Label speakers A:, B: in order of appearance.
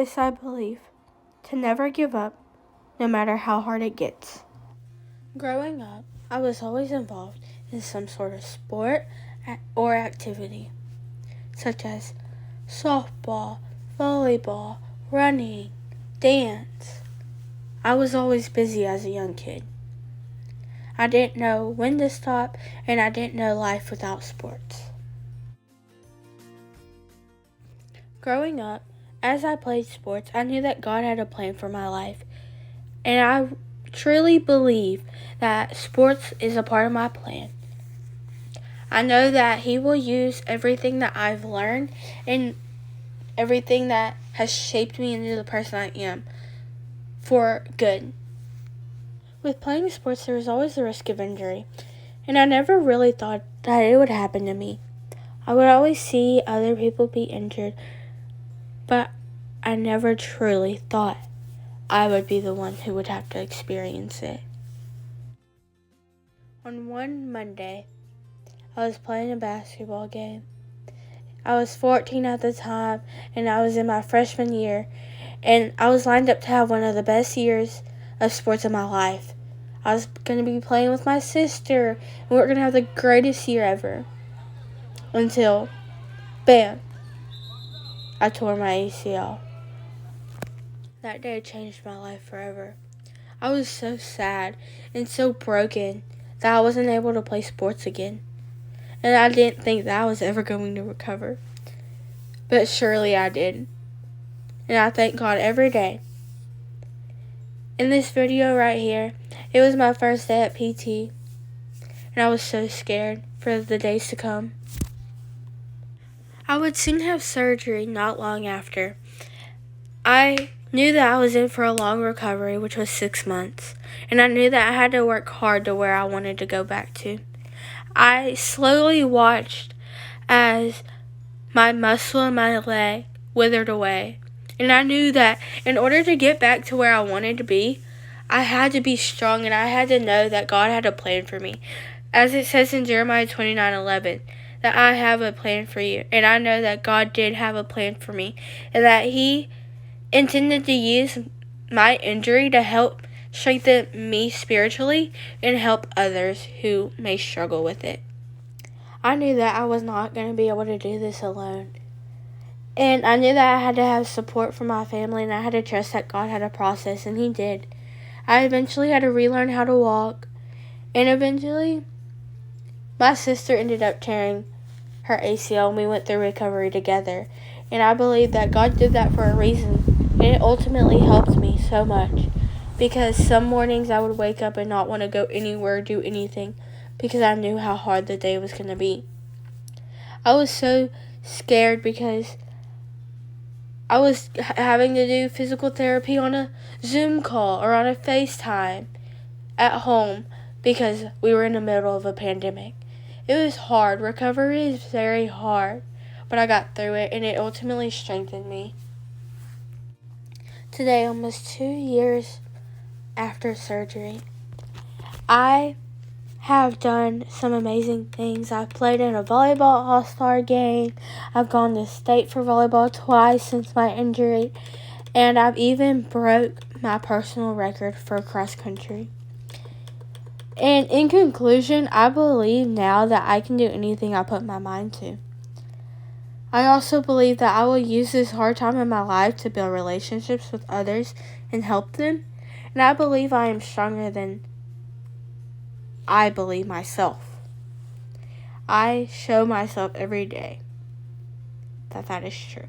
A: This I believe, to never give up, no matter how hard it gets. Growing up, I was always involved in some sort of sport or activity, such as softball, volleyball, running, dance. I was always busy as a young kid. I didn't know when to stop, and I didn't know life without sports. Growing up, as I played sports, I knew that God had a plan for my life, and I truly believe that sports is a part of my plan. I know that He will use everything that I've learned and everything that has shaped me into the person I am for good. With playing sports, there was always the risk of injury, and I never really thought that it would happen to me. I would always see other people be injured, but I never truly thought I would be the one who would have to experience it. On one Monday, I was playing a basketball game. I was 14 at the time, and I was in my freshman year, and I was lined up to have one of the best years of sports of my life. I was going to be playing with my sister, and we were going to have the greatest year ever. Until, bam, I tore my ACL. That day changed my life forever. I was so sad and so broken that I wasn't able to play sports again. And I didn't think that I was ever going to recover. But surely I did. And I thank God every day. In this video right here, it was my first day at PT. And I was so scared for the days to come. I would soon have surgery not long after. I knew that I was in for a long recovery, which was 6 months. And I knew that I had to work hard to where I wanted to go back to. I slowly watched as my muscle in my leg withered away. And I knew that in order to get back to where I wanted to be, I had to be strong and I had to know that God had a plan for me. As it says in Jeremiah 29:11, that I have a plan for you. And I know that God did have a plan for me. And that He intended to use my injury to help strengthen me spiritually and help others who may struggle with it. I knew that I was not going to be able to do this alone. And I knew that I had to have support from my family, and I had to trust that God had a process, and He did. I eventually had to relearn how to walk, and eventually my sister ended up tearing her ACL, and we went through recovery together. And I believe that God did that for a reason, and it ultimately helped me so much. Because some mornings I would wake up and not want to go anywhere, do anything, because I knew how hard the day was going to be. I was so scared because I was having to do physical therapy on a Zoom call or on a FaceTime at home because we were in the middle of a pandemic. It was hard. Recovery is very hard, but I got through it, and it ultimately strengthened me. Today, almost 2 years after surgery, I have done some amazing things. I've played in a volleyball all-star game. I've gone to state for volleyball twice since my injury. And I've even broke my personal record for cross country. And in conclusion, I believe now that I can do anything I put my mind to. I also believe that I will use this hard time in my life to build relationships with others and help them. And I believe I am stronger than I believe myself. I show myself every day that is true.